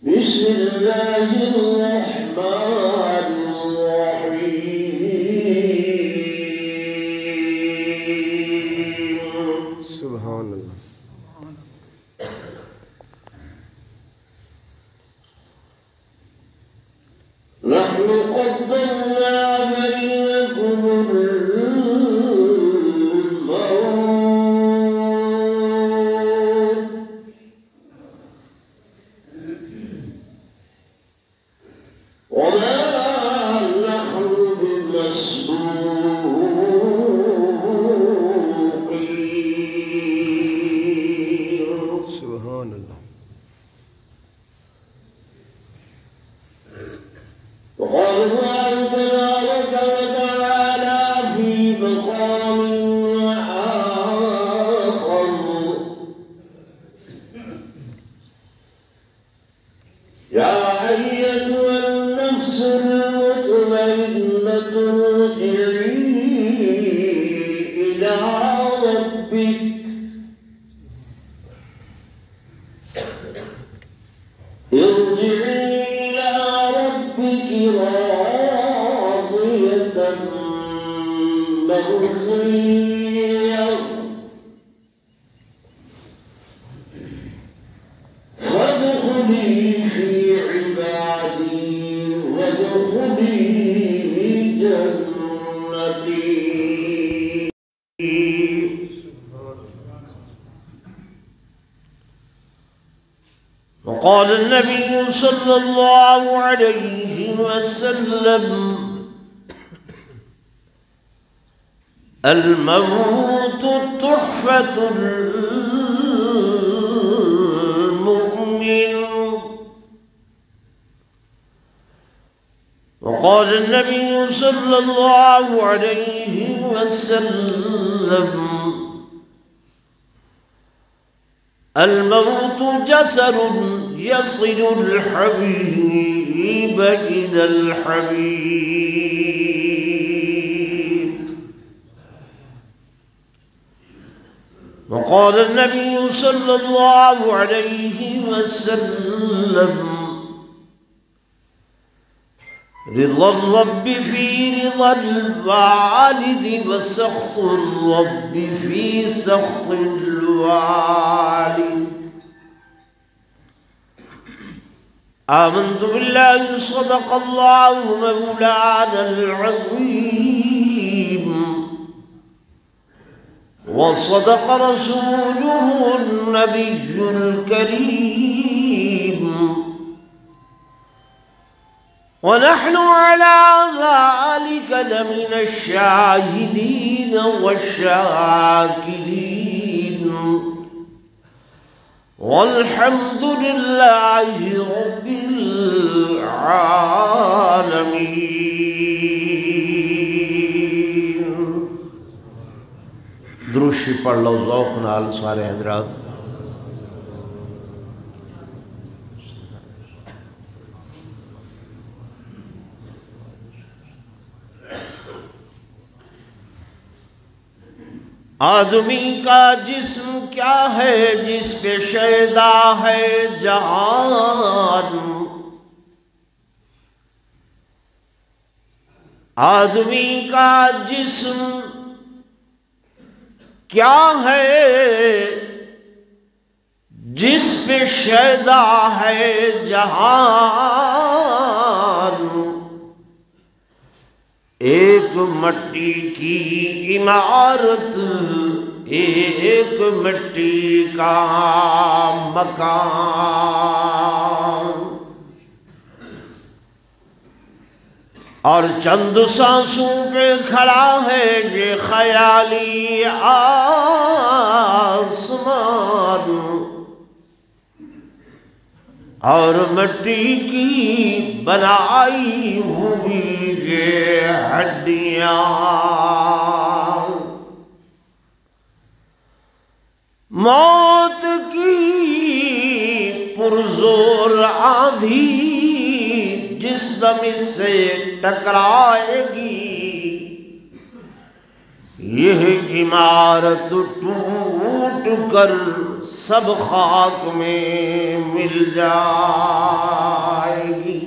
بسم الله الرحمن الرحيم سبحان الله. نحن قدرنا بينكم الموت وما نحن بمسبوقين. سبحان الله. وقال الله تبارك وتعالى في مقام آخر: يا أيتها النفس المطمئنة ارجعي إلى ربك راضية مرضية فادخلي في عبادي وادخلي جنتي. وقال النبي صلى الله عليه وسلم: الموت تحفة المؤمن. وقال النبي صلى الله عليه وسلم: الموت جسر يصل الحبيب إلى الحبيب. وقال النبي صلى الله عليه وسلم: رضا الرب في رضا الوالد وسخط الرب في سخط الوالد. آمنت بالله صدق الله مولانا العظيم وصدق رسوله النبي الكريم ونحن على ذلك لمن الشاهدين والشاكرين والحمد لله رب العالمين. درود شریف پڑھ لو ذوق نال سارے حضرات. آدمی کا جسم کیا ہے جس پہ شیدا ہے جہان. آدمی کا جسم کیا ہے جس پہ شیدا ہے جہان. ایک مٹی کی عمارت ایک مٹی کا مکان اور چند سانسوں پہ کھڑا ہے یہ خیالی آسمان. اور مٹی کی بنائی ہوئی یہ ہڈیاں موت کی پرزور آندھی جس دم اس سے ٹکرائے گی یہ عمارت ٹوٹ لوٹ کر سب خاک میں مل جائے گی۔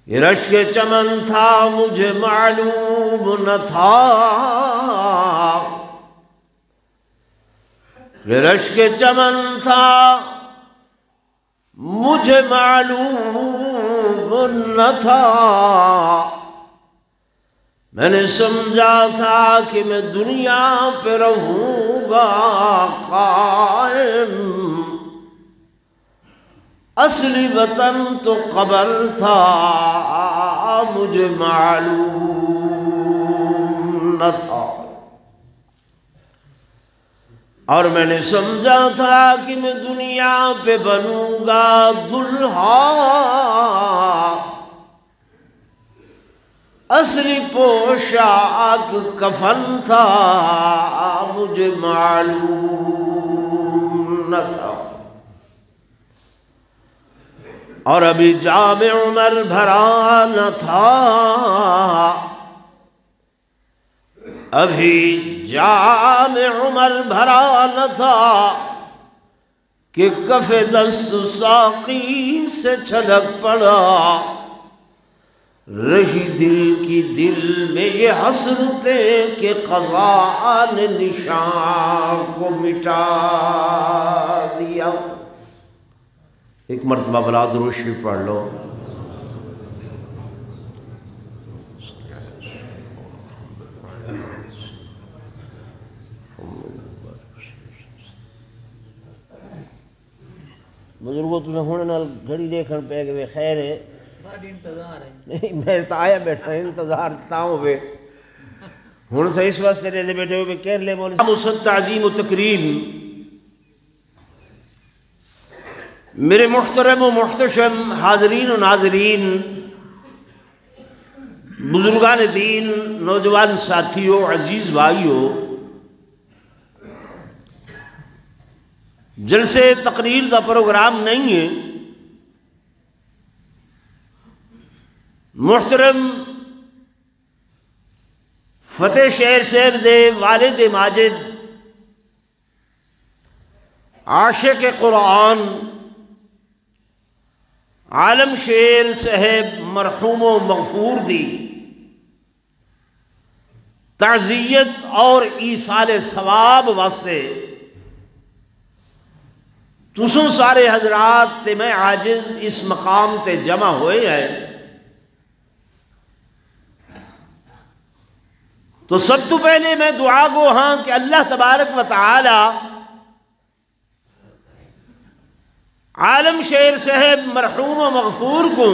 یہ رشک چمن تھا مجھے معلوم نہ تھا، یہ رشک چمن تھا مجھے معلوم نہ تھا، میں نے سمجھا تھا کہ میں دنیا پہ رہوں گا قائم، اصلی وطن تو قبر تھا مجھے معلوم نہ تھا، اور میں نے سمجھا تھا کہ میں دنیا پہ بنوں گا دلہا، اصلی پوشاک کفن تھا مجھے معلوم نہ تھا، اور ابھی جام عمر بھرا نہ تھا، ابھی جام عمر بھرا نہ تھا کہ کف دست ساقی سے چھلک پڑا، رہی دل کی دل میں یہ حسرتیں کہ قضاء نے نشان کو مٹا دیا۔ ایک مرتبہ بلا درود شریف پڑھ لو۔ بزرگوں تمہیں ہونے نال گھڑی دیکھن پہ کہ خیر ہے نہیں، میں تو آیا بیٹھا انتظار تاؤں بے ہون سے اس واسطے رہے بیٹھے ہوئے کہہ لے مولی مصد تعظیم و تکریم۔ میرے محترم و محتشم حاضرین و ناظرین، بزرگان دین، نوجوان ساتھیوں، عزیز بھائیوں، جلسے تقریر دا پروگرام نہیں ہے، محترم فتح شہر صاحب دے والد ماجد، عاشق قرآن، عالم شیر صاحب مرحوم و مغفور دی تعزیت اور ایصال ثواب واسطے تسوں سارے حضرات تے میں عاجز اس مقام تے جمع ہوئے ہیں، تو سب تو پہلے میں دعا گو ہاں کہ اللہ تبارک و تعالی عالم شیر صاحب مرحوم و مغفور کو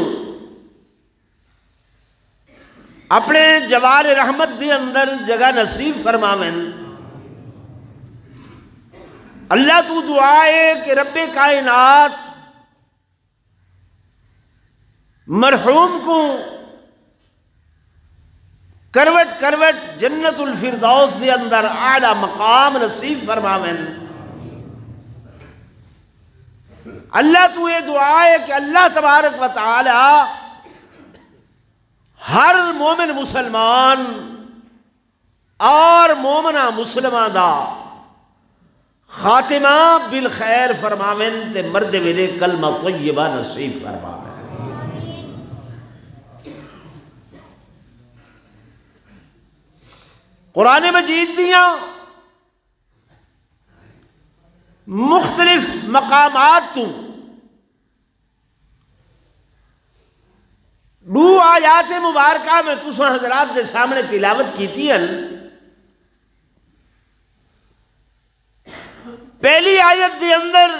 اپنے جوار رحمت دے اندر جگہ نصیب فرماویں۔ اللہ تو دعا ہے کہ رب کائنات مرحوم کو کروٹ کروٹ جنت الفردوس دے اندر اعلی مقام نصیب فرماویں۔ اللہ تو یہ دعا ہے کہ اللہ تبارک و تعالی ہر مومن مسلمان اور مومنہ مسلمہ دا خاتمہ بالخیر فرماویں تے مرد ویلے کلمہ طیبہ نصیب فرماویں۔ قرآن مجید دیاں مختلف مقامات تو دو آیات مبارکہ میں تساں حضرات دے سامنے تلاوت کیتی ہیں۔ پہلی آیت دے اندر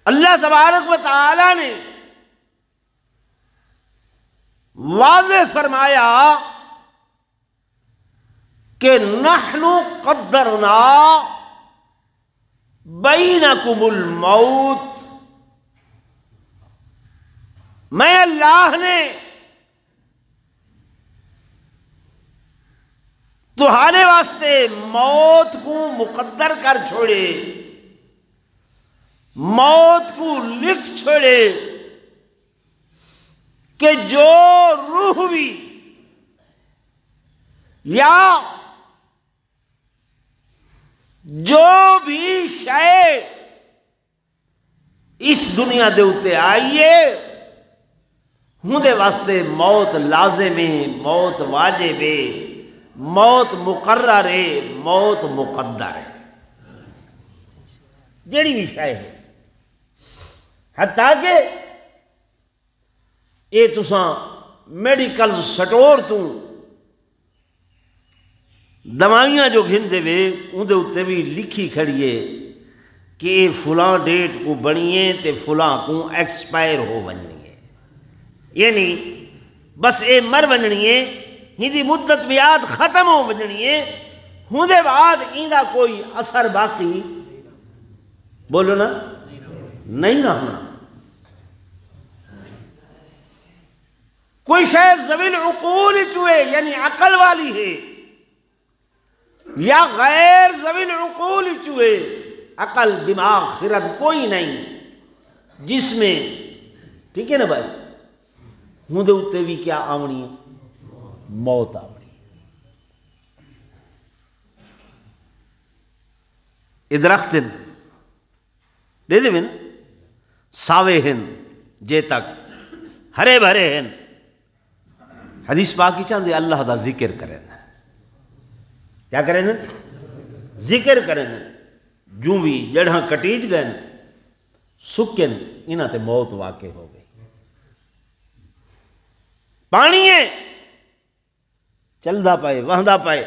اللہ تبارک و تعالی نے واضح فرمایا کہ نحن قدرنا بینکم الموت، میں اللہ نے تمہارے واسطے موت کو مقدر کر چھوڑے، موت کو لکھ چھوڑے کہ جو روح بھی یا جو بھی شے اس دنیا دے اتے آئیے ہندے واسطے موت لازم ہے، موت واجب ہے، موت مقرر ہے، موت مقدر ہے، جیڑی بھی شے ہے، حتیٰ کہ یہ تساں میڈیکل سٹور تو دوائیاں جو گھن دے وے اندے اتے بھی لکھی کھڑیے کہ فلاں ڈیٹ کو بنیے تے فلاں کو ایکسپائر ہو بننی ہے، یعنی بس اے مر بننی ہے، ہندی مدت بیاد ختم ہو بننی ہے، ہندے بعد ایندہ کوئی اثر باقی بولو نا نہیں رہنا۔ کوئی شاید ذوی العقول چوئے یعنی عقل والی ہے یا غیر ذوی العقول چوئے، عقل دماغ خرد کوئی نہیں جس میں، ٹھیک ہے نا بھائی، ہوں دے اتے بھی کیا آمنی ہے؟ موت آمنی ہے۔ یہ درخت ہیں دے دے بن ساوے ہیں جے تک ہرے بھرے ہیں، حدیث پاکی چاندے اللہ دا ذکر کریں، کیا کریں دیں؟ ذکر کریں دیں، جو بھی جڑہاں کٹیج گئے سکن انہاں تے موت واقع ہو گئی۔ پانی ہے چلدا پائے وہندہ پائے،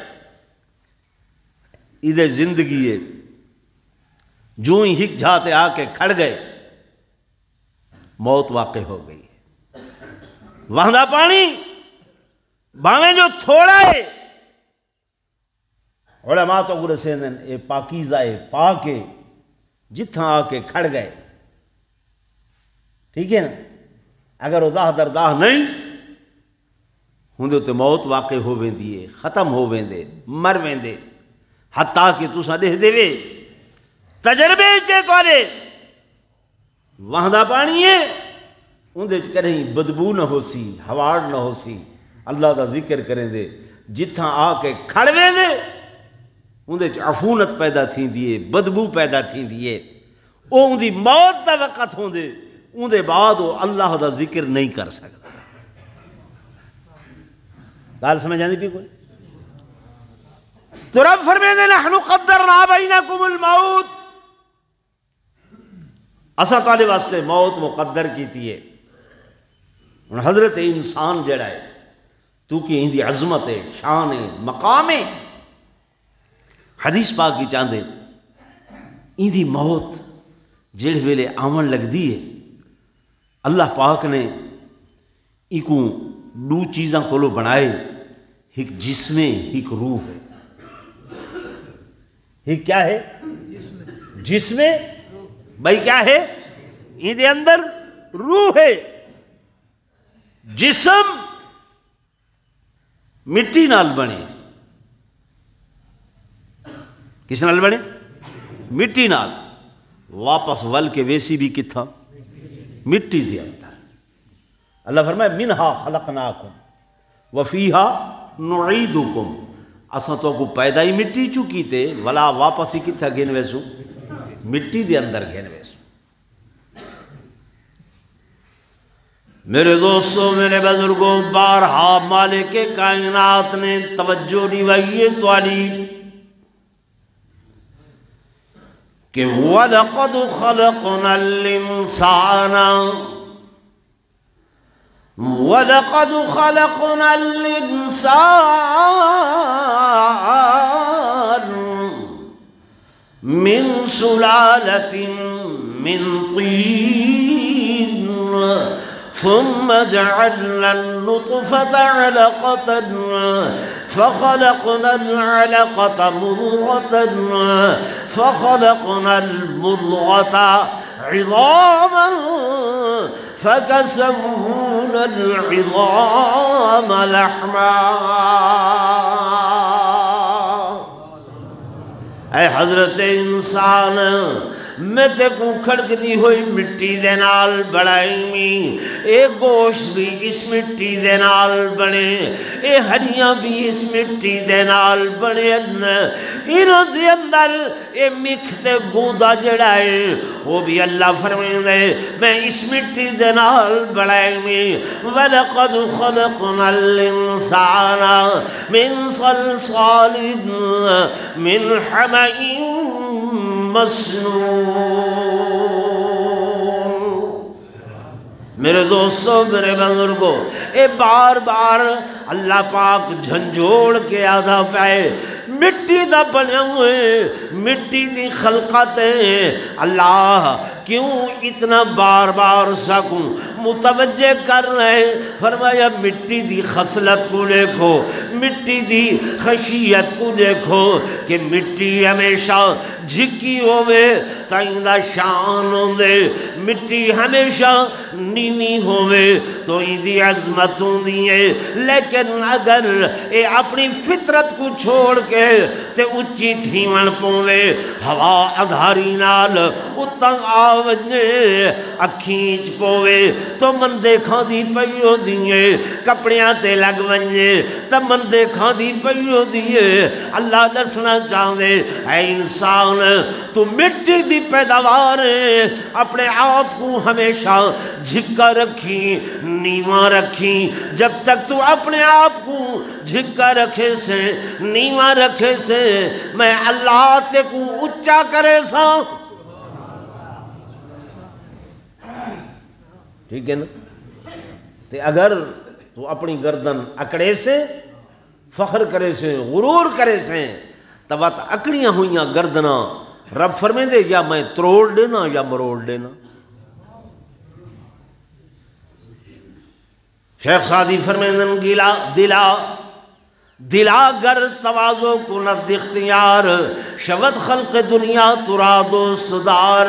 ادھے زندگی ہے، جو ہی ہک جھاتے آ کے کھڑ گئے موت واقع ہو گئی۔ وہندہ پانی باویں جو تھوڑا ہے، علماء تو گرے سیندن اے پاکیزہ ہے، پاک ہے، جتھاں آ کے کھڑ گئے، ٹھیک ہے نا؟ اگر وہ داہ در داہ نہیں ہوں تے موت واقع ہو ویندی ہے، ختم ہو ویندے، مر ویندے، حتیٰ کہ تساں دے دے وے تجربے چے توارے وہندہ پانی ہے اندے کریں بدبو نہ ہو سی، ہواڑ نہ ہو سی، اللہ دا ذکر کریں دے، جتھاں آ کے کھڑوے دے اندے عفونت پیدا تھی دیئے، بدبو پیدا تھی دیئے، او اندی موت دا وقت ہوں دے، اندے بعد وہ اللہ دا ذکر نہیں کر سکتا۔ گال سمجھ آندی پی کوئی؟ تو رب فرمائے دے نحن قدرنا بینکم الموت، اسا تعالی واسطے موت مقدر کیتی ہے۔ حضرت انسان جڑا ہے تو کہ اندی عظمت ہے، شان ہے، مقام ہے، حدیث پاک کی چاندے اندی موت جڑے ویلے آمن لگ دی ہے، اللہ پاک نے ایکوں دو چیزاں کولو بنائے، ایک جسم ہے، ایک روح ہے۔ ایک کیا ہے؟ جسم ہے، بھائی کیا ہے؟ اندے اندر روح ہے۔ جسم مٹی نال بنے، کس نال بنے؟ مٹی نال، واپس ول کے ویسی بھی کتھا؟ مٹی دے اندر۔ اللہ فرمائے منہا خلقناکم وفیہا نعیدکم، اساں تو کو پیدا ہی مٹی چکی تے ولا واپس ہی کتھا گھن ویسو؟ مٹی دے اندر گھن ویسو۔ میرے دوستوں، میرے بزرگوں، بارہا مالک کائنات نے توجہ دیوائی ہے توالی کہ وَلَقَدْ خَلَقْنَا الْإِنسَانَ وَلَقَدْ خَلَقْنَا الْإِنسَانَ مِنْ سُلَالَةٍ مِنْ طِينٍ ثم جعلنا النطفة علقة فخلقنا العلقة مضغة فخلقنا المضغة عظاما فكسونا العظام لحما۔ اے حضرت انسان، میں تے کو کھڑک دی ہوئی مٹی دے نال بڑھائی، اے گوشت بھی اس مٹی دے نال بنے، اے ہریاں بھی اس مٹی دے نال بنے، انہوں دے اندر اے مکھ تے گودا جڑا ہے وہ بھی اللہ فرمائے دے میں اس مٹی دے نال بڑھائی، وَلَقَدْ خَلَقْنَا الْإِنسَانَ مِنْ صَلْصَالٍ مِنْ حَمَإٍ مسنون۔ میرے دوستو، میرے بزرگو، اے بار بار اللہ پاک جھنجھوڑ کے آدھا پائے مٹی دا بنے ہوئے، مٹی دی خلقت ہے، اللہ کیوں اتنا بار بار سکوں متوجہ کر رہے؟ فرمایا مٹی دی خصلت کو دیکھو، مٹی دی خشیت کو دیکھو کہ مٹی ہمیشہ جھکی ہوئے تائندہ شان ہوندے، مٹی ہمیشہ نیمی ہوئے تو ایدی عظمت ہوندی ہے، لیکن اگر اے اپنی فطرت کو چھوڑ کے تے اچھی تھیمن پوے ہوا ادھاری نال اتنگ آوجنے اکھینچ پوے تو من دیکھا دی پئیو دیئے، کپڑیاں تے لگ ونجے تو من دیکھا دی پئیو دیئے۔ اللہ دسنا چاہتے اے انسان تو مٹی دی پیداوار ہے، اپنے آپ کو ہمیشہ جھکا رکھی، نیواں رکھی، جب تک تو اپنے آپ کو جھکا رکھے سے، نیواں رکھے سے، میں اللہ تے کو اچھا کرے سا۔ ٹھیک ہے نا؟ تے اگر تو اپنی گردن اکڑے سے، فخر کرے سے، غرور کرے سے، تب اکڑیاں ہوئیاں گردنا رب فرمے دے یا میں تروڑ دینا یا مروڑ دینا۔ شیخ سعدی فرمے دلا گر تواضع کند اختیار، شود خلق دنیا ترا دوست دار۔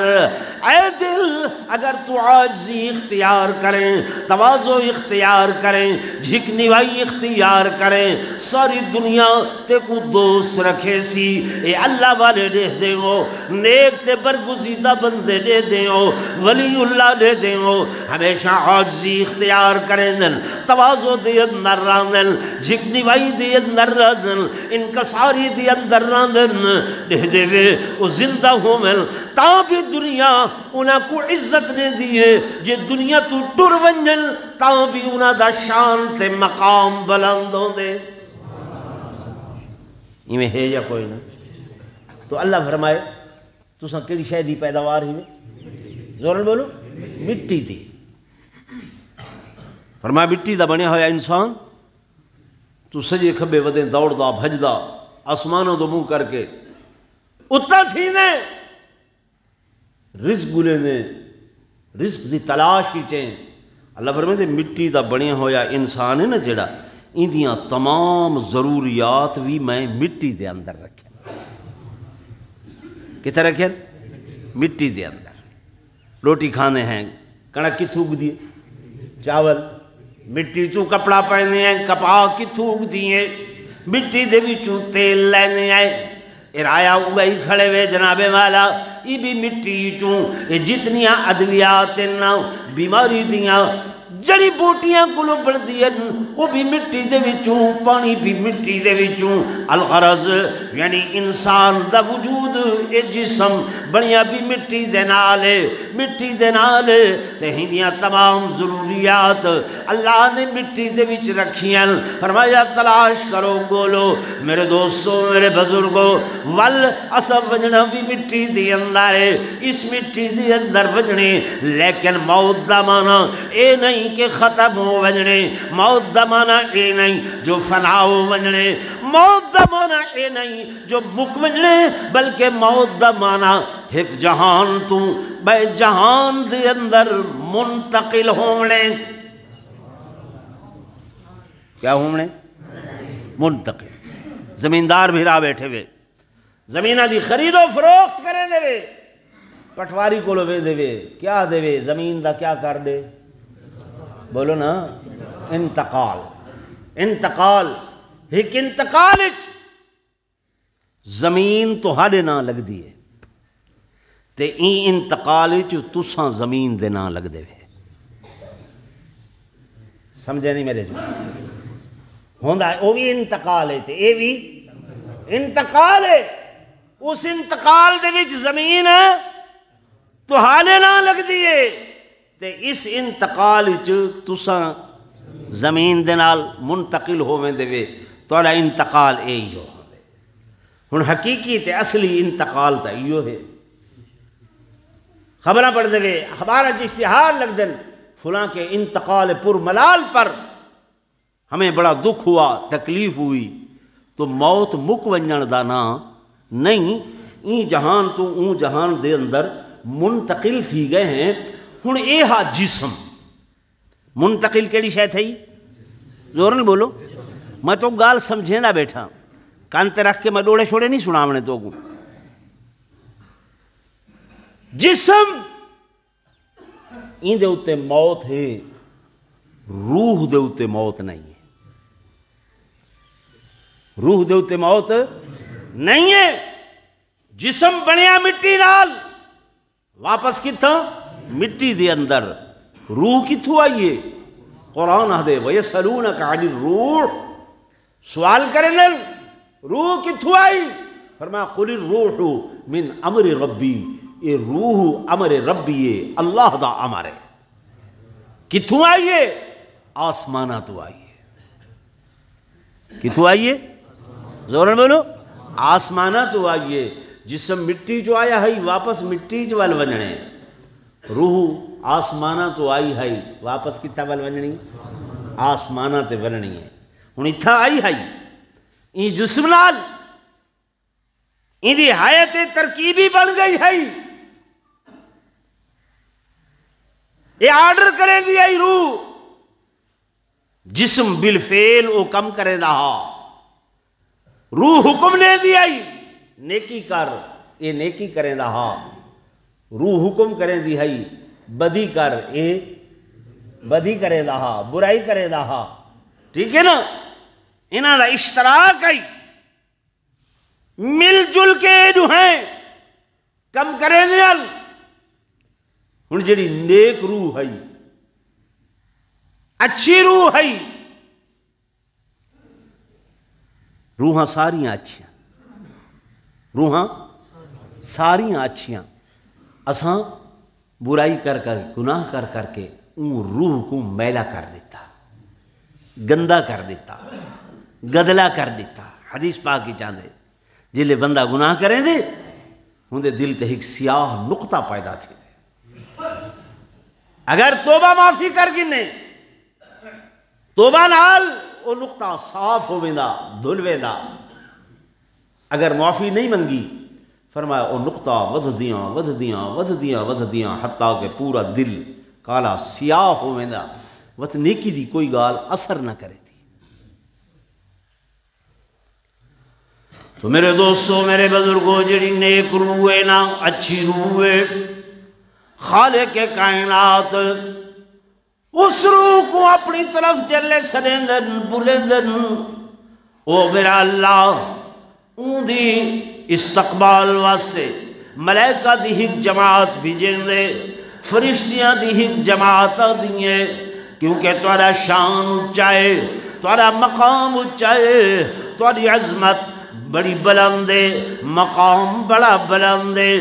اے دل اگر تو عاجزی اختیار کریں، تواضع اختیار کریں، جھکنیوائی اختیار کریں، ساری دنیا تے کو دوست رکھے سی، اے اللہ والے دے دیں ہو، نیک تے برگزیدہ بندے دے دیں ہو، ولی اللہ دے دیں ہو، ہمیشہ عاجزی اختیار کریں دن، تواضع دے اندر راندن، جھکنیوائی دے اندر راندن، انکساری دے اندر راندن، دے دے وے وہ زندہ ہو مل تاں بھی دنیا انہاں کو عزت نے دیئے، جے دنیا تو ٹر ونجل تاں بھی انہاں دا شان تے مقام بلند ہو دے۔ یہ میں ہے یا کوئی نہ؟ تو اللہ فرمائے تو ساں کیڑی شے دی پیداوار ہی میں زورن بولو مٹی دی، فرمایا مٹی دا بنیا ہویا انسان تو سجے کھبے ودیں دوڑ دا بھج دا آسمانوں دو منہ کر کے اتنا تھی نے رزق گلے نے رزق دی تلاش ہی چیں۔ اللہ فرمائے دے مٹی دا بنیا ہویا انسان ہے نا جڑا، ان دیاں تمام ضروریات بھی میں مٹی دے اندر رکھیں۔ کتھے رکھیں؟ مٹی دے اندر۔ روٹی کھانے ہیں کڑک کتھوں اگ دیئے؟ چاول مٹی تو کپڑا پہنے ہیں، کپا کتھوں اگ دیئے؟ مٹی دے بھی چو تیل لینے ہیں، ارایہ اگئی کھڑے ہوئے جناب والا، یہ بھی مٹی چوں، یہ جتنیاں ادویات نا بیماری دیاں جڑی بوٹیاں کلو بڑھ دیئن وہ بھی مٹی دے وچوں، پانی بھی مٹی دے وچوں۔ الغرض یعنی انسان دا وجود اے جسم بنیا بھی مٹی دے نالے، مٹی دے نالے تے ہندیاں تمام ضروریات اللہ نے مٹی دے وچ رکھیاں۔ فرمایا تلاش کرو گولو میرے دوستو میرے بزرگو، ول اصب وجنا بھی مٹی دے اندر ہے، اس مٹی دے اندر وجنے، لیکن موت دا مانا اے نہیں کہ ختم ہو ونجنے، موت دا مانا اے نہیں جو فنا ہو ونجنے، موت دا مانا اے نہیں جو مک ونجنے، بلکہ موت دا مانا ایک جہان تو بے جہان دے اندر منتقل ہونے۔ کیا ہونے؟ منتقل۔ زمیندار بھی راہ بیٹھے ہوئے، زمینہ دی خرید و فروخت کرے دے وے، پٹواری کو لو دے وے، کیا دے وے؟ زمین دا کیا کر دے؟ بولو نا، انتقال۔ انتقال ایک انتقال زمین تو ہاڑے نہ لگ دیئے تے این انتقال تساں زمین دے نام لگ دے وے. سمجھے نہیں میرے جو ہوندا وہ بھی انتقال ہے تے اے بھی انتقال ہے. اس انتقال دے وچ زمین تو حالے نہ لگ دیئے تے اس انتقال وچ تساں زمین دے نال منتقل ہوویں دے وے تہاڈا انتقال اے ہی ہو. ہن حقیقی تے اصلی انتقال تا ایو ہے. خبراں پڑھ دے وے اخباراں وچ اشتہار لگ دن فلاں کے انتقال پر ملال پر. ہمیں بڑا دکھ ہوا تکلیف ہوئی تو موت مک ونجن دا نا نہیں این جہان تو اون جہان دے اندر منتقل تھی گئے ہیں. ہن اے ہا جسم منتقل کیڑی شے تھئی زور نہیں بولو میں تو گال سمجھیں نہ بیٹھا کان تے رکھ کے میں ڈوڑے چھوڑے نہیں سناونے تو کو. جسم این دے اتے موت ہے روح دے اتے موت نہیں ہے. روح دے اتے موت نہیں ہے. جسم بنیا مٹی نال واپس کتھاں مٹی دے اندر. روح کتھوں آئیے قرآن آدھے وَيَسْأَلُونَكَ عَنِ الرُّوحِ سوال کریں دل روح کتھوں آئی فرمایا قُلِ الرُّوحُ مِنْ أَمْرِ رَبِّي یہ روح امر ربی ہے اللہ دا امر ہے. کتھوں آئیے آسمانہ تو آئیے. کتھوں آئیے زورن بولو آسمانہ تو آئیے. جسم مٹی جو آیا ہے واپس مٹی جو وال ونجنے. روح آسمانہ تو آئی ہے واپس کتا وال ونجنی آسمانہ تے ونجنی ہے. ہن اتھا آئی ہے این جسم نال این دی حیات ترکیبی بن گئی ہے. یہ آرڈر کریں دی آئی روح جسم بالفعل او کم کریں دا. روح حکم نے دی آئی نیکی کر اے نیکی کریں دا. روح حکم کریں دی آئی بدی کر اے بدی کریں دا برائی کریں دا. ٹھیک ہے نا انہاں دا اشتراک ہے مل جل کے جو ہیں کم کریں دیا. ہن جڑی نیک روح ہے اچھی روح ہے روحاں ساریاں اچھیاں روحاں ساریاں اچھیاں. اساں برائی کر کر گناہ کر کر کے ان روح کو میلا کر دیتا گندا کر دیتا گدلا کر دیتا. حدیث پاک کی چاندے جلے بندہ گناہ کریں دے ہوں دے دل تے ایک سیاہ نقطہ پیدا تھی. اگر توبہ معافی کر گنے توبہ نال وہ نقطہ صاف ہو ویندا دھل ویندا. اگر معافی نہیں منگی فرمایا وہ نقطہ ودھ دیاں حتیٰ کہ پورا دل کالا سیاہ ہو ویندا وت نیکی دی کوئی گال اثر نہ کرے دی. تو میرے دوستو میرے بزرگوں جڑی نیک روح ہے نا اچھی روح ہے خالق کائنات اس روح کو اپنی طرف چلے سنیندن بلندن او میرا اللہ اون دی استقبال واسطے ملائکہ دی ایک جماعت بھیجیں دے فرشتیاں دی ایک جماعت دیئے کیونکہ تمہارا شان اونچائے تمہارا مقام اونچائے تمہاری عظمت بڑی بلندے مقام بڑا بلندے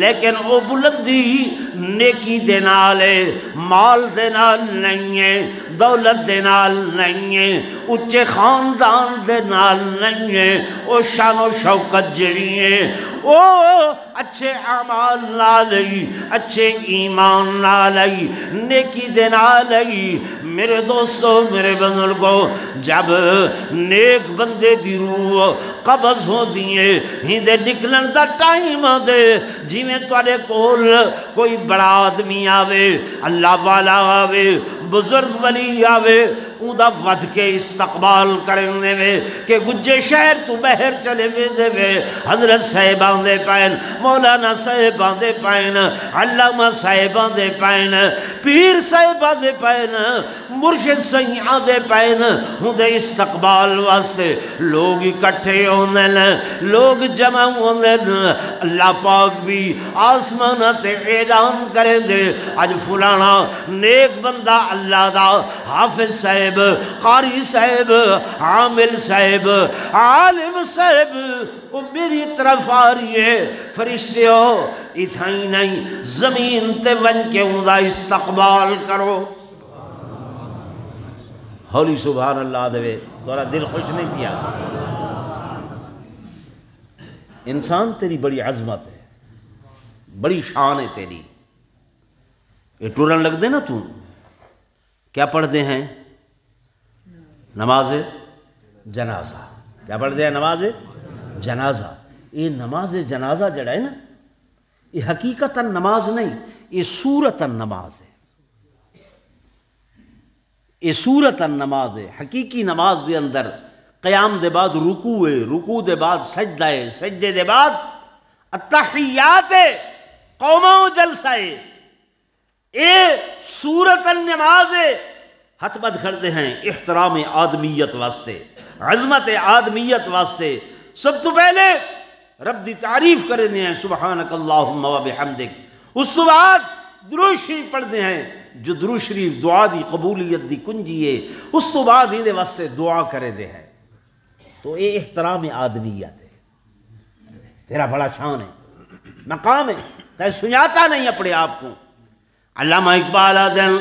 لیکن وہ بلندی نیکی دے نال ہے مال دے نال نہیں ہے دولت دے نال نہیں ہے اچھے خاندان دے نال نہیں ہے وہ شان و شوکت جڑی ہے وہ اچھے اعمال نالی اچھے ایمان نالی نیکی دے نالی. میرے دوستو میرے بزرگو جب نیک بندے دی روح قبض ہو دیئے ہی دے نکلن دا ٹائم دے جی میں توڑے کول کوئی بڑا آدمی آوے اللہ والا آوے بزرگ ولی آوے اون دا ود کے استقبال کرنے میں کہ گجے شہر تو بہر چلے میں دے میں حضرت صاحبان دے پائن مولانا صاحبان دے پائن علامہ صاحبان دے پائن پیر صاحبہ دے پین مرشد سیاں دے پین ہوں دے استقبال واسطے لوگ اکٹھے ہونے لوگ جمع ہونے اللہ پاک بھی آسمانہ تے اعلان کرے دے اج فلانا نیک بندہ اللہ دا حافظ صاحب قاری صاحب عامل صاحب عالم صاحب وہ میری طرف آ رہی ہے فرشتے ہو اتھائی نہیں زمین تے ون کے ان دا استقبال کرو ہولی سبحان اللہ دے تورا دل خوش نہیں کیا انسان تیری بڑی عظمت ہے بڑی شان ہے تیری یہ ٹورن لگ دے نا تو کیا پڑھ دے ہیں نماز جنازہ کیا پڑھ دے ہیں نماز جنازہ یہ نماز جنازہ جڑا ہے نا یہ حقیقتاً نماز نہیں یہ صورتاً نماز ہے یہ صورتاً نماز ہے حقیقی نماز دے اندر قیام دے بعد رکوع ہے رکوع دے بعد سجدہ ہے سجدے دے بعد التحیات ہے قومہ و جلسہ ہے یہ صورتاً نماز ہے ہاتھ بد کھڑتے ہیں احترام آدمیت واسطے عظمت آدمیت واسطے سب تو پہلے رب دی تعریف کرنے ہیں سبحانک اللہم و بحمدک اس تو بعد درود شریف پڑھتے ہیں جو درود شریف دعا دی قبولیت دی کنجی ہے اس تو بعد ہی دے واسطے دعا کرے دے ہیں تو یہ احترام آدمیت ہے تیرا بڑا شان ہے مقام ہے تے سناتا نہیں اپنے آپ کو علامہ اقبال آدن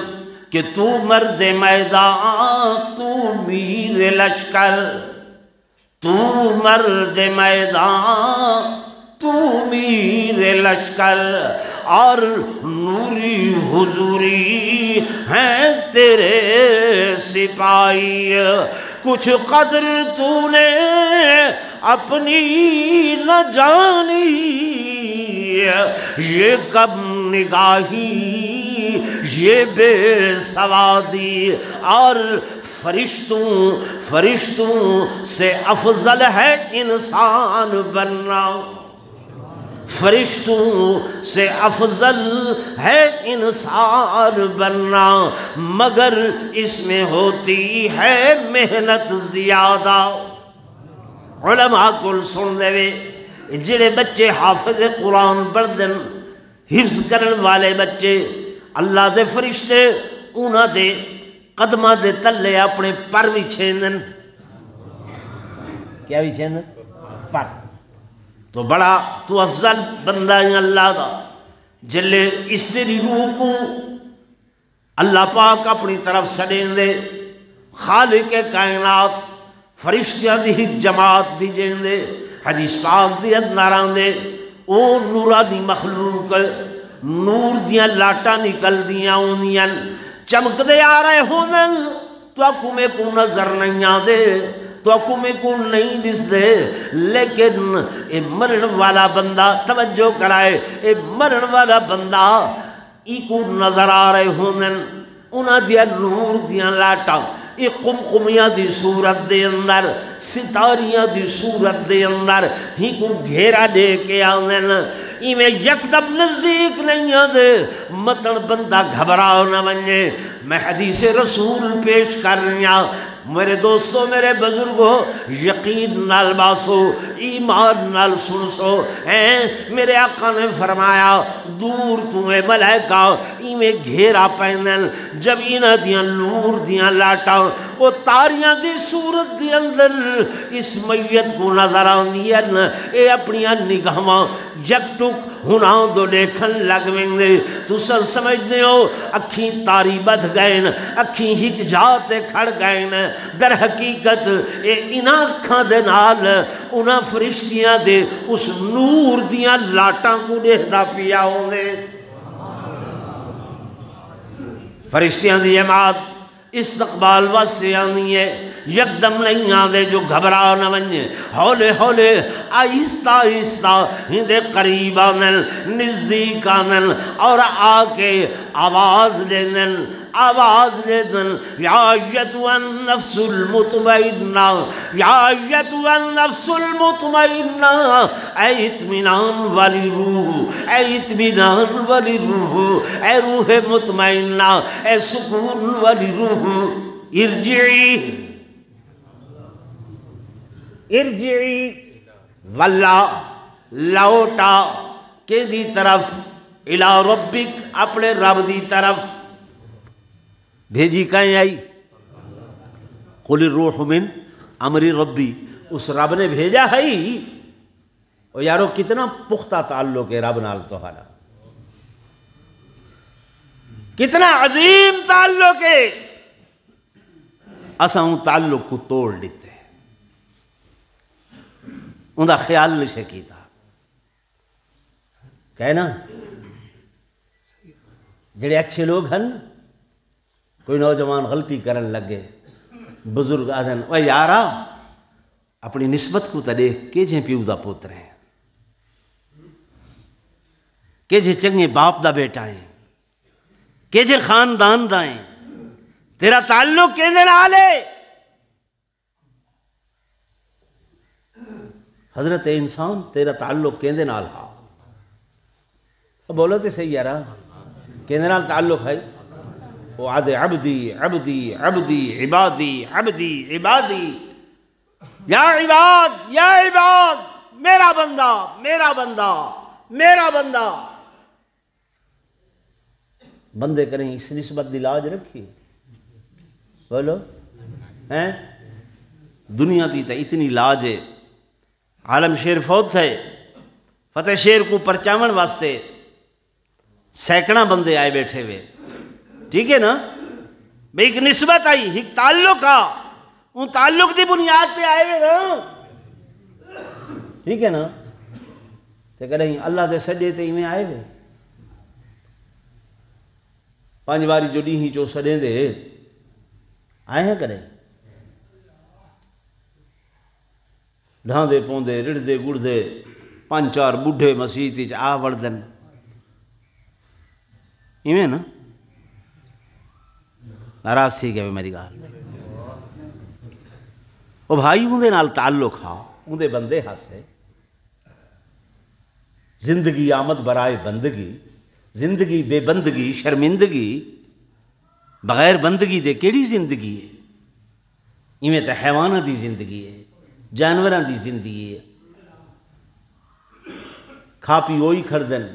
کہ تو مرد میدان تو میر لشکر تو مرد میدان تو میر لشکر اور نوری حضوری ہیں تیرے سپاہی کچھ قدر تو نے اپنی نہ جانی یہ کب نگاہی یہ بے سوادی اور فرشتوں سے افضل ہے انسان بننا فرشتوں سے افضل ہے انسان بننا مگر اس میں ہوتی ہے محنت زیادہ علماء کل سن دے جڑے بچے حافظ قرآن پڑھدن حفظ کرن والے بچے اللہ دے فرشتے انہاں دے قدمہ دے تلے اپنے پر بھی چھیندن کیا بھی چھیندن پر تو بڑا تو افضل بندہ ہے اللہ دا جلے اس تیری روح کو اللہ پاک اپنی طرف سڑیں دے خالق کائنات فرشتیاں دی جماعت دی جیں دے حدیث پاک دی ادناران دے او نورا دی مخلوق نور دیاں لاٹا نکل دیاں ہونیاں چمک دے آ رہے ہونن تو اکو میں کو نظر نہیں آدے تو اکو میں کو نہیں دس دے لیکن اے مرن والا بندہ توجہ کرائے اے مرن والا بندہ ای کو نظر آ رہے ہونن انہاں دیا نور دیاں لاٹا یہ قمقمیاں دی صورت دے اندر ستاریاں دی صورت دے اندر ہی کو گھیرا دے کے آنن میں یکدم نزدیک نہیں آدھے مطلب بندہ گھبراؤ نہ بنجے میں حدیث رسول پیش کر رہا میرے دوستو میرے بزرگو یقین نال باسو ایمان نال سنسو میرے آقا نے فرمایا دور تمہیں ملائکہ میں گھیرا پہنن جب انہ دیاں نور دیاں لاٹا وہ تاریاں دی صورت دی اندر اس میت کو نظر آن دیا اے اپنی نگاہاں یکٹک ہناؤں دو دیکھن لگ ویندے تو سر سمجھ دے ہو اکھیں تاری بدھ گئن اکھیں ہک جاتے کھڑ گئن در حقیقت اے انہاں اکھاں دے نال انہاں فرشتیاں دے اس نور دیاں لاٹاں کو دیکھدا پیا ہوندے فرشتیاں دی جماعت استقبال واسطے آنی ہے یکدم نہیں آدھے جو گھبرا نہ بنجے ہولے ہولے آہستہ آہستہ ہندے قریب آنن نزدیک آنن اور آ کے آواز لینن آواز دے دن یا ایتھا النفس المطمئنہ، یا ایتھا النفس المطمئنہ، اے اطمینان والی روح، اے اطمینان والی روح، اے روح مطمئنہ، اے سکون والی روح، ارجعی ارجعی واللہ لوٹا کہ دی طرف الی ربک اپنے رب دی طرف بھیجی کہیں آئی قل الروح من امر ربی اس رب نے بھیجا ہے اور یارو کتنا پختہ تعلق ہے رب نال تہاڈا کتنا عظیم تعلق ہے اساں ان تعلق کو توڑ دیتے ان دا خیال نہیں سے کیتا کہنا جڑے اچھے لوگ ہیں کوئی نوجوان غلطی کرن لگے بزرگ آدھن وہ یارا اپنی نسبت کو تا دیکھ کہ جے پیو دا پوتر ہے کہ جے چنگے باپ دا بیٹا ہے کہ جے خاندان دا ہے تیرا تعلق کیندے نال ہے حضرت انسان تیرا تعلق کیندے نال ہا بولو تے صحیح یارا کیندے نال تعلق ہے وہ آدھے عبدی عبدی عبدی عبادی عبدی عبادی یا عباد میرا بندہ میرا بندہ میرا بندہ بندے کریں اس نسبت دی لاج رکھی بولو ہیں دنیا دی تا اتنی لاج ہے عالم شیر فوت ہے فتح شیر کو پرچاون واسطے سینکڑا بندے آئے بیٹھے ہوئے ٹھیک ہے نا بھئی ایک نسبت آئی ایک تعلق آ ان تعلق دی بنیاد تے آئے ہوئے نا ٹھیک ہے نا تے کہیں اللہ دے سجے تے میں آئے ہوئے پانچ باری جو ڈی ہی چو سڑیں دے آئے ہیں کریں ڈھان دے پوندے رڑ دے گڑ دے پانچ چار بوڑھے مسیح آ وردن ایویں نا ناراض تھی گئے میری گال وہ بھائی اندے نال تعلق ہا اندے بندے ہاسے زندگی آمد برائے بندگی زندگی بے بندگی شرمندگی بغیر بندگی دے کیڑی زندگی ہے ایویں تے حیوانہ دی زندگی ہے جانوراں دی زندگی ہے کھا پی وہی کھڑدن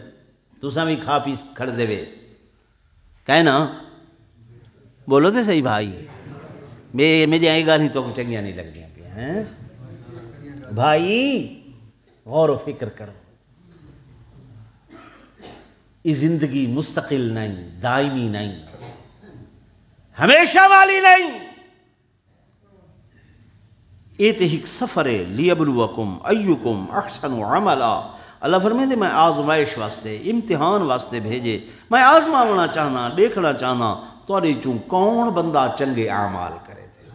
تساں بھی کھا پی کھڑ دے وے کہنا بولو تے صحیح بھائی میری آئی گال ہی تو چنگیاں نہیں لگ گیا پیا بھائی غور و فکر کرو یہ زندگی مستقل نہیں دائمی نہیں ہمیشہ والی نہیں یہ تو ایک سفر ہے لیبلوکم ایکم احسن عملا اللہ فرمائے میں آزمائش واسطے امتحان واسطے بھیجے میں آزمانا چاہنا دیکھنا چاہنا تو چوں کون بندہ چنگے اعمال کرے تھے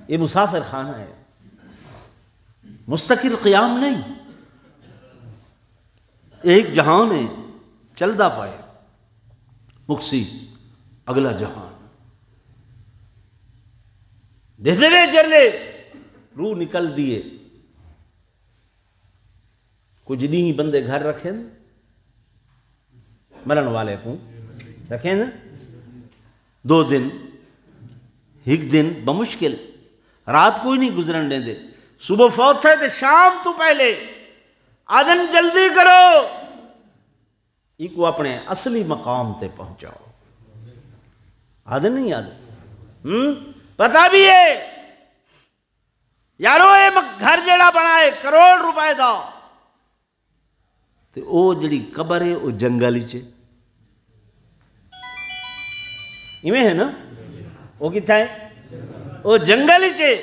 یہ مسافر خانہ ہے مستقل قیام نہیں ایک جہان ہے چلدا پائے مکسی اگلا جہان دیتے ہوئے چلے روح نکل دیے کچھ نہیں بندے گھر رکھیں مرن والے کو رکھیں نا 2 دن ایک دن بمشکل رات کوئی نہیں گزرن دیں دے صبح فوت ہے تو شام تو پہلے آدن جلدی کرو ایک اپنے اصلی مقام تے پہنچاؤ آدن نہیں آدن پتہ بھی ہے یارو یہ گھر جڑا بنائے کروڑ روپے دا تے او جڑی قبر ہے او جنگل چے ایویں ہے نا وہ کتھا ہے وہ جنگل چے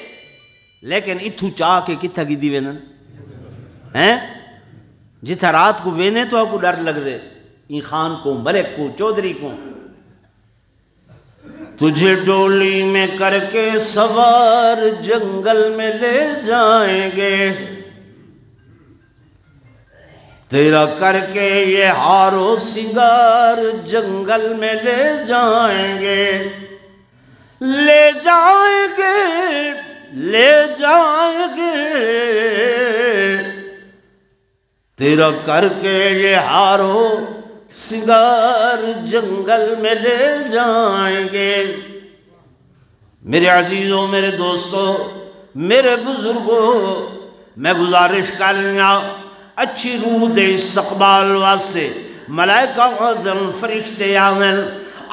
لیکن اتھو چاہ کے کتھا کی دی وینن ہیں جتھا رات کو وینے تو آپ کو ڈر لگ دے این خان کو ملک کو چودھری کو تجھے ڈولی میں کر کے سوار جنگل میں لے جائیں گے تیرا کر کے یہ ہار و سنگار جنگل میں لے جائیں گے، لے جائیں گے، لے جائیں گے، تیرا کر کے یہ ہار و سنگار جنگل میں لے جائیں گے۔ میرے عزیزوں، میرے دوستوں، میرے بزرگوں، میں گزارش کرنا اچھی روح دے استقبال واسطے ملائکہ آدم فرشتے آمن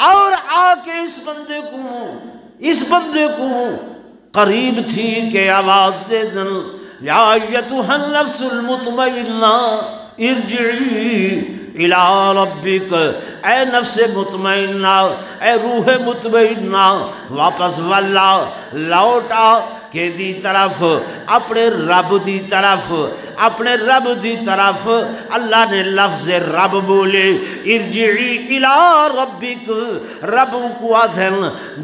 اور آ کے اس بندے کو قریب تھی کہ آواز دے دن، یا ایتھا النفس المطمئنہ ارجعی الی ربک، اے نفس مطمئنہ، اے روح مطمئنہ، واپس والا لوٹا کہ دی طرف، اپنے رب دی طرف، اپنے رب دی طرف۔ اللہ نے لفظ رب بولے، ارجعی الی ربک، رب کو آدھن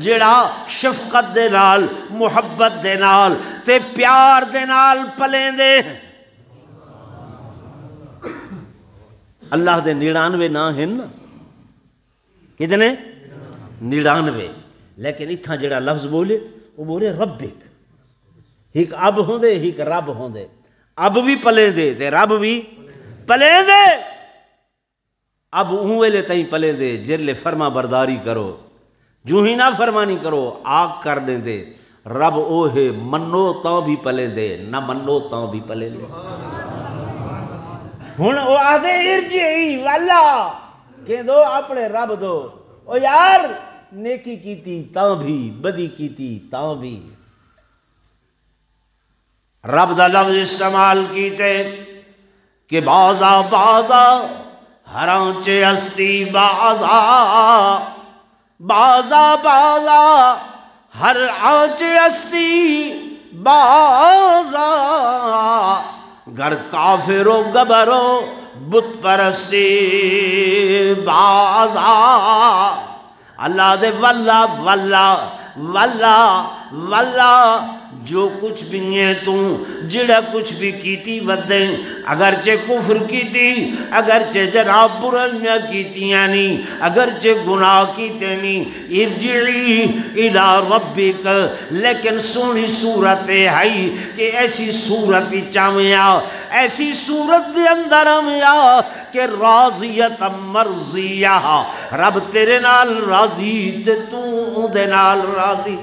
جڑا شفقت دے نال، محبت دے نال تے پیار دے نال پلیں دے۔ اللہ دے 99 نا ہیں نا، کتنے 99، لیکن اتھا جڑا لفظ بولے وہ بولے ربک، ایک اب ہوں دے، ایک رب ہوں دے، اب بھی پلیں دے تے رب بھی پلیں دے۔ اب ویلے تائیں پلیں دے جلے فرما برداری کرو، جو ہی نہ فرمانی کرو آگ کر دیں دے۔ رب اوہے منو تاں بھی پلیں دے، نہ منو تاں بھی پلیں دے۔ ہن او آدھے ارجعی والا کہ دو اپنے رب دو، او یار نیکی کیتی تاں بھی، بدی کیتی تاں بھی۔ رب دا لفظ استعمال کیتے کہ بازا بازا ہر آنچے ہستی بازا، بازا بازا ہر آنچے ہستی بازا، گر کافر و گبرو بت پرستی بازا۔ اللہ دے واللہ واللہ واللہ واللہ جو کچھ بھی ہے تو جڑا کچھ بھی کیتی ودیں، اگرچہ کفر کیتی، اگرچہ جناب برائیاں کیتی یعنی اگرچہ گناہ کیتے نہیں، ارجعی الی ربک، لیکن سونی صورت ہے کہ ایسی صورت چاہمیں آ، ایسی صورت دے اندر ہمیں آ کہ راضیت مرضیہ، رب تیرے نال راضی تے تو دے نال راضی۔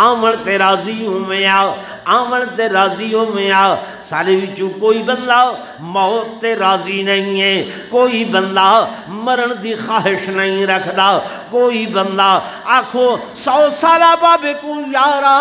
آمن تے راضی ہوں میں آ، آمن تے راضی ہوں میں آ۔ سارے وچوں کوئی بندہ موت تے راضی نہیں ہے، کوئی بندہ مرن دی خواہش نہیں رکھدا، کوئی بندہ آکھو 100 سالہ بابے کو یارا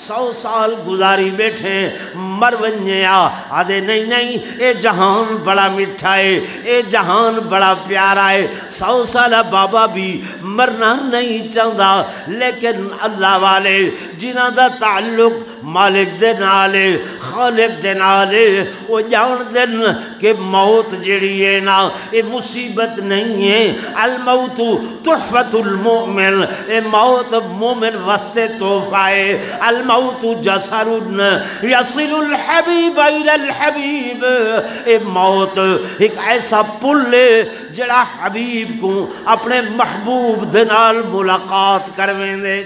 100 سال گزاری بیٹھے مر ونجے آدھے نہیں نہیں، اے جہان بڑا مٹھا ہے، اے جہان بڑا پیارا ہے۔ 100 سالہ بابا بھی مرنا نہیں چاہتا، لیکن اللہ والے جنہ دا تعلق مالک دے نالے، خالق دے نالے، وہ جان دن کہ موت جڑی ہے نا اے مصیبت نہیں ہے۔ الموت تحفت المؤمن، اے موت مومن واسطے تحفہ ہے۔ الموت جسر یصل الحبیب الى الحبیب، اے موت ایک ایسا پل ہے جڑا حبیب کو اپنے محبوب دنال ملاقات کرویں دے۔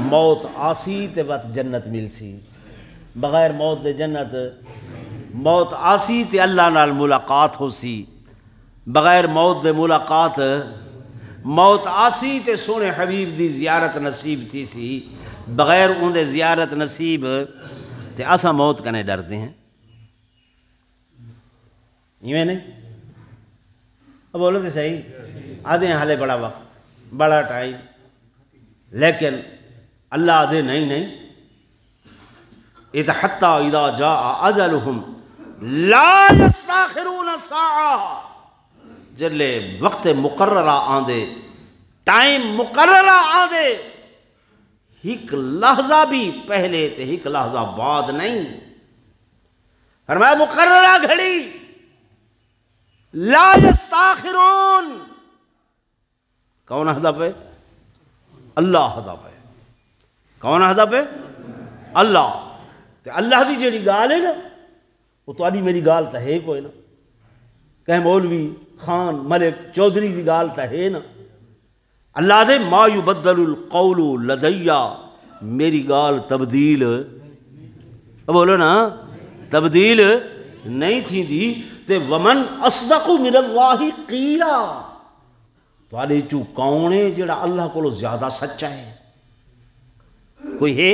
موت آسی تے وقت جنت مل سی، بغیر موت دے جنت، موت آسی تے اللہ نال ملاقات ہو سی، بغیر موت دے ملاقات، موت آسی تے سونے حبیب دی زیارت نصیب تھی سی، بغیر ان دے زیارت نصیب تے اسا موت کنے ڈرتے ہیں، یہ نہیں؟ اب بولو تے صحیح، آدھے ہیں حالے بڑا وقت، بڑا ٹائم، لیکن اللہ آدھے نہیں نہیں، حتی اذا جاء اجلہم لا یستاخرون ساعہ، جلے وقت مقررہ آندے، ٹائم مقررہ آندے، ایک لحظہ بھی پہلے تے ایک لحظہ بعد نہیں، فرمایا مقررہ گھڑی، لا یستاخرون، کون ہدف ہے؟ اللہ ہدف ہے، کون ہدف ہے؟ اللہ۔ تے اللہ دی جڑی گال ہے نا وہ تہاڈی میری گال تا ہے کوئی نا، کہ مولوی خان ملک چودھری دی گال تا ہے نا۔ اللہ دے ما یبدل القول لدیا، میری گال تبدیل بولو نا تبدیل نہیں تھی دی تے ومن اصدق من اللہ قیلا، تہاڈے چوں کون ہے جڑا اللہ کولو زیادہ سچا ہے؟ کوئی ہے؟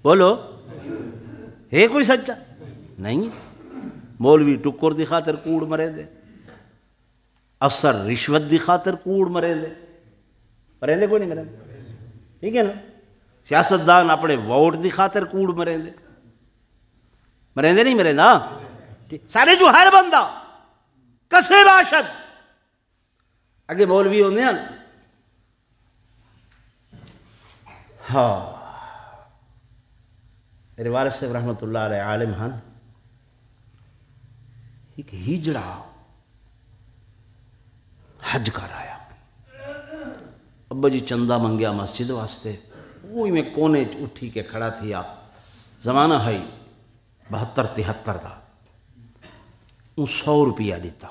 بولو ہے کوئی سچا؟ نہیں۔ مولوی ٹکر دی خاطر کوڑ مرے دے، افسر رشوت دی خاطر کوڑ مرے دے، مرے دے کوئی نہیں مرے دے، ٹھیک ہے نا؟ سیاستدان اپنے ووٹ دی خاطر کوڑ مرے دے، مرے دے نہیں مرے دا، سارے جو ہر بندہ کسے باشد اگے مولوی ہوندے ہیں ہاں۔ میرے والد صاحب رحمۃ اللہ علیہ عالم ہن، ایک ہجڑا حج کر آیا، ابا جی چندہ منگیا مسجد واسطے، وہی میں کونے اٹھی کے کھڑا تھیا، زمانہ ہے 72-73 دا، 100 روپیہ دیتا۔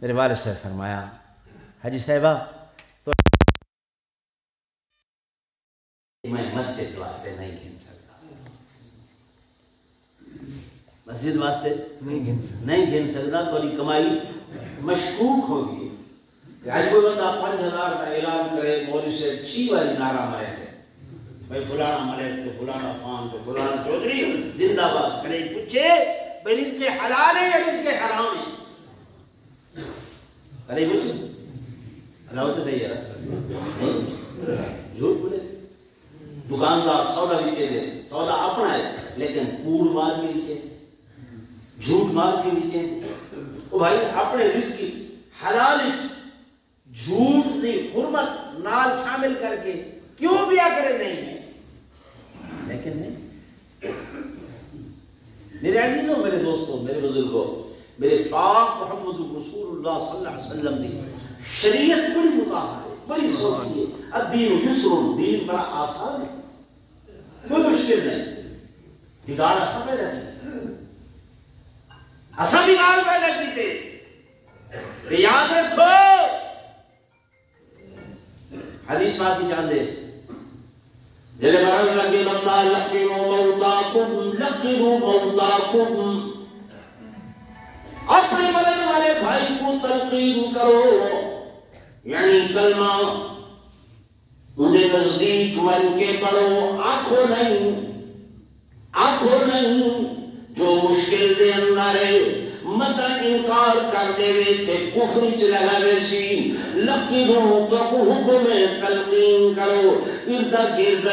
میرے والد صاحب فرمایا حاجی صاحبہ تو میں مسجد واسطے نہیں گھن سکتا، مسجد واسطے نہیں گھن سکتا، تو کمائی مشکوک ہوگی۔ آج کوئی بندہ 5000 کا اعلان کرے، مولوی سے 6 بار نعرہ مارے تھے، بھائی فلانا ملک تو فلانا خان تو فلانا چودھری زندہ باد کرے، پوچھے بھائی رزق حلال ہے یا رزق حرام ہے؟ ارے پوچھو اللہ تو صحیح ہے، جھوٹ بولے، دکاندار سودا بیچے دے، سودا اپنا ہے لیکن کوڑ مار کے بیچے، جھوٹ مار کے بیچے، وہ بھائی اپنے رزق کی حلال جھوٹ دی حرمت نال شامل کر کے کیوں بیا کرے نہیں ہے، لیکن نہیں۔ میرے عزیزوں، میرے دوستوں، میرے بزرگوں، میرے پاک محمد رسول اللہ صلی اللہ علیہ وسلم دی شریعت بڑی مطابق ہے، بڑی سوچی ہے، الدین یسر، دین بڑا آسان ہے، کوئی مشکل نہیں، بگاڑ ایسا پیدا کی، ایسا بگاڑ پیدا کی تھے، یاد رکھو حدیث پاک کی جان دے، جلے مرض لگے بندہ لقنوا موتاکم، لقنوا موتاکم، اپنے مرن والے بھائی کو تلقین کرو، یعنی کلمہ انہیں نزدیک من کے پڑھو، آنکھوں نہیں، جو مشکل دے اندر ہے متا انکار کر دے وے تے کفر چ لگا وے سی، لقنوا تو حکم تلقین کرو، اردا گرد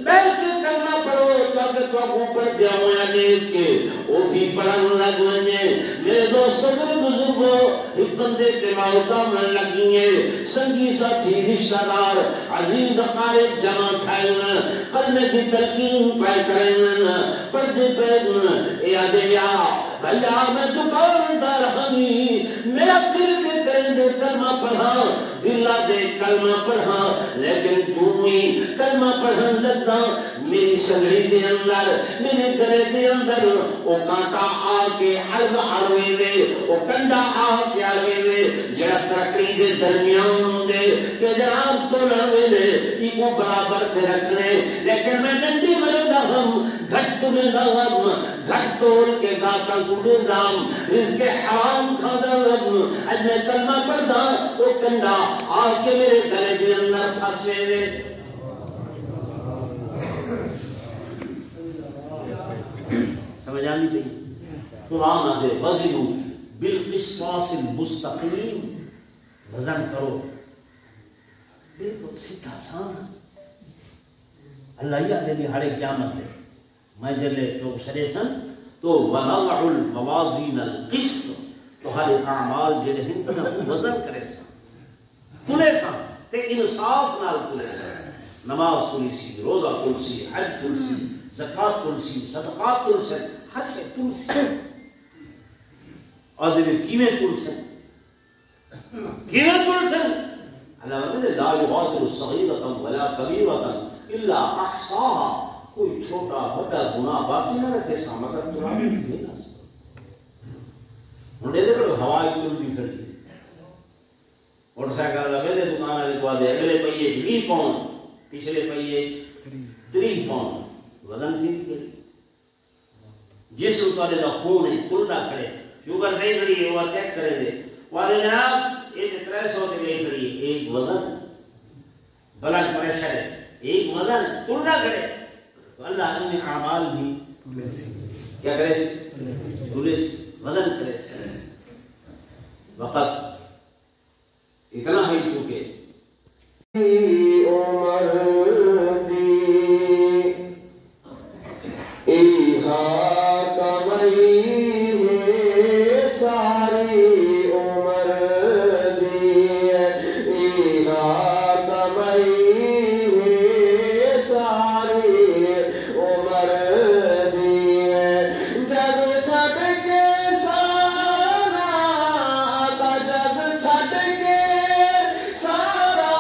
بیٹھ کے کرنا پڑو تاکہ تو اوپر دیا ہوا دیکھ کے وہ بھی پڑھن لگ ونجے۔ میرے دوستوں بزرگوں، ایک بندے کے موتا میں لگیں گے، سنگی ساتھی رشتہ دار عزیز اقارب جمع تھائیں، قلمے کی تلقین پائے کریں، پردے پہ یا بھیا میں دکاندار ہمی، میرا دل کے کہندے کلمہ پڑھا، دلہ دے کلمہ پڑھا، لیکن تمہیں کلمہ پڑھن لگتا میری سنگڑی دے اندر، میرے گلے دے اندر وہ کانٹا آ کے حلب آروے دے، وہ کنڈا آ کے آروے دے، جڑا ترکڑی دے درمیان دے کہ جناب تو لڑوے دے ایکو برابر تے رکھنے، لیکن میں ننڈی مرے ہم گھٹ تمہیں داغم، گھٹ تول کے گاتا گوڑے دام، رزق حرام کھادا لگم، اج میں کلمہ پڑھا وہ کنڈا آ کے میرے گلے دے اندر پھنسے دے۔ سمجھ آنی پئی؟ قرآن آدھے وزنو بالقسطاس المستقیم، وزن کرو بالکل سیدھا سان۔ اللہ یہ آدھے ہڑے قیامت ہے میں جلے تو شرے سن تو وَنَضَعُ الْمَوَازِينَ الْقِسْطَ، تو ہر اعمال جڑے ہیں انہوں وزن کرے سن، تلے سن تے انصاف نال تلے سن، نماز تلی سی، روزہ تل سی، حج تل سی، زکاة تل سی، صدقات تل سی، ہر شے تل سی، اور دے کیویں تل سی، کیویں تل سی؟ اللہ فرماتے لا یغادر صغیرۃ ولا کبیرۃ الا احصاها کوئی چھوٹا بڑا گناہ باقی نہ رکھے سامنے کا تو نہیں نہ ہن دے دے ہوا چلدی کھڑی موٹر سائیکل دا میرے دکان والے کو دے اگلے پہیے 20 پاؤنڈ پچھلے پہیے 30 پاؤنڈ وزن تھی کھڑی جسم تواڈے دا خون ہے تلدا کھڑے شوگر صحیح کھڑی ہے وہ چیک کرے دے وہ جناب یہ 300 تے گئی کھڑی ہے ایک وزن بلڈ پریشر ہے ایک وزن تلدا کھڑے تو اللہ نے اعمال بھی کیا کرے پولیس وزن کرے وقت اتنا ہے کیونکہ عمر دی ایہا کمئی ہے ساری عمر دی ایہا کمئی ہے ساری عمر دی جب چھٹ کے سارا آقا جب چھٹ کے سارا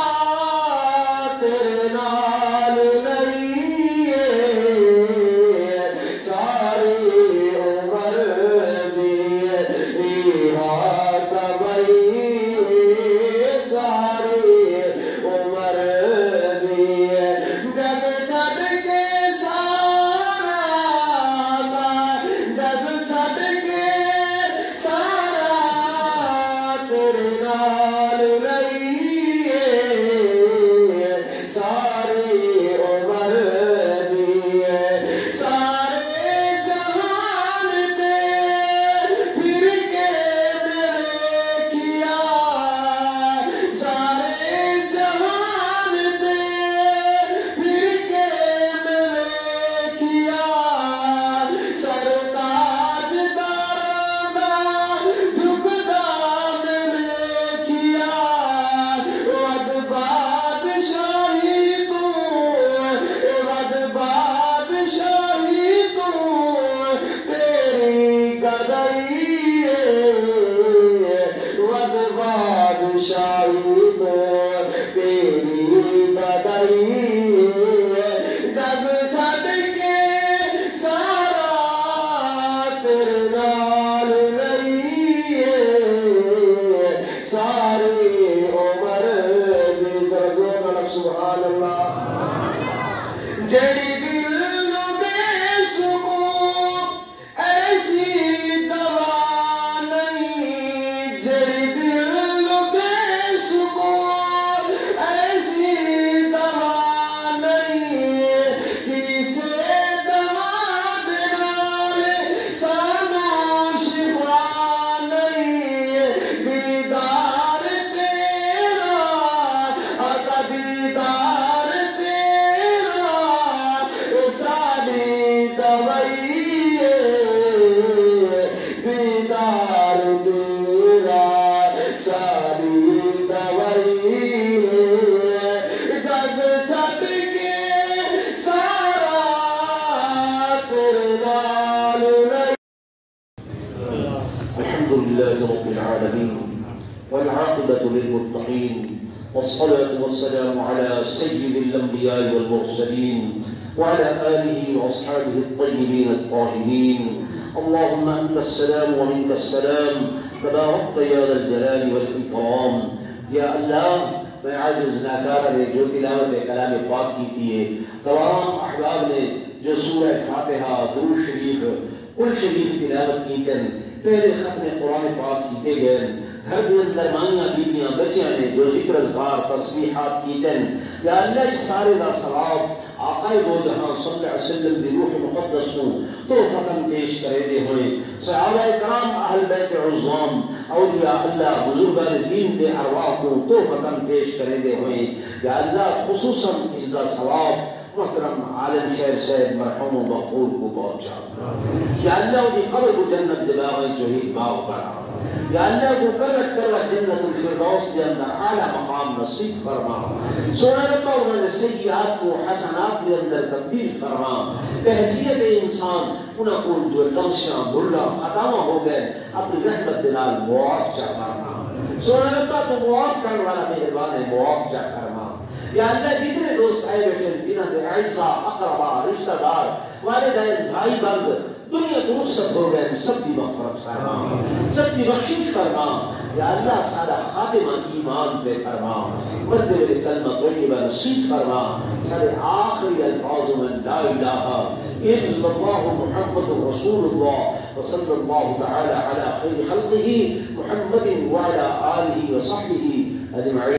تیرے نال نہیں ہے ساری عمر دی ایہا کمئی ساری عمر دی جب چھٹ کے سارا جب چھٹ کے سارا تیرے نال نہیں ہے ساری عمر دی سارے جہان دے پھر کے میرے کیا سارے جہان دے پھر کے میرے کیا سرتاج داراں دا جھکدا میرے کیا ود بادشاہی تو ود بادشاہی تو تیری گدائی ہے ود بادشاہی تو تیری گدائی ہے جب چھٹ کے سارا تیرے نال نہیں ہے ساری عمر دی ذرا سبحان اللہ جڑی دل نو بے سکون ایسی دوا نہیں جڑی دل نو بے سکون ایسی دوا نہیں کسے دوا دے نال سانو شفا نہیں دیدار تیرا آقا دیدار تیرا ساری دوائی ہے دیدار تیرا ساری دوائی ہے جب چھٹ کے سارا تیرے نال نہیں الحمد لله رب العالمين والعاقبة للمتقين والصلاة والسلام على سيد الأنبياء والمرسلين وعلى آله وأصحابه الطيبين الطاهرين اللهم أنت السلام ومنك السلام تباركت يا ذا الجلال والإكرام يا الله میں عاجز ناکارہ نے جو تلاوت کلام پاک کی تھی ہے تمام احباب نے جو سورہ فاتحہ درود شریف کل شریف تلاوت کی تن پہلے ختم قرآن پاک کیتے گئے گھر کے اندر مائیاں بیبیاں بچیاں نے جو ذکر اذکار تسبیحات کیتن یا اللہ اس سارے دا ثواب آقائے دو جہاں صلی اللہ علیہ وسلم دی روح مقدس کو تو فتن پیش کرے دے ہوئے صحابہ کرام اہل بیت عظام اولیاء اللہ بزرگان دین دے ارواح کو تو فتن پیش کرے دے ہوئے یا اللہ خصوصاً اس دا ثواب محترم عالم شہر صاحب مرحوم و مغفور کو پہنچا یا اللہ دی قبر کو جنت دلاغ جو ہی باغ بڑھا یا اللہ کو کرت کرت جنت الفردوس کے اندر اعلیٰ مقام نصیب فرما سونا رکھا انہوں سیئات کو حسنات کے اندر تبدیل فرما بحثیت انسان انہوں کو جو لمشاں بھلا خطاوہ ہو گئے اپنی رحمت دلال معاف چاہ فرما سونا رکھا تو معاف کرنے والا مہربان ہے معاف چاہ فرما یا اللہ جتنے دوست آئے بیٹھے جنہوں نے اعزا اقربا رشتہ دار والدین بھائی بند دنیا کو رخصت ہو گئے سب کی مغفرت فرما سب کی بخشش فرما یا اللہ سارا خاتمہ ایمان پہ فرما مرتے ہوئے کلمہ طیبہ نصیب فرما سارے آخری الفاظ میں لا الہ الا اللہ محمد رسول اللہ وصلی اللہ تعالی علی خیر خلقہ محمد وعلی آلہ وصحبہ اجمعین.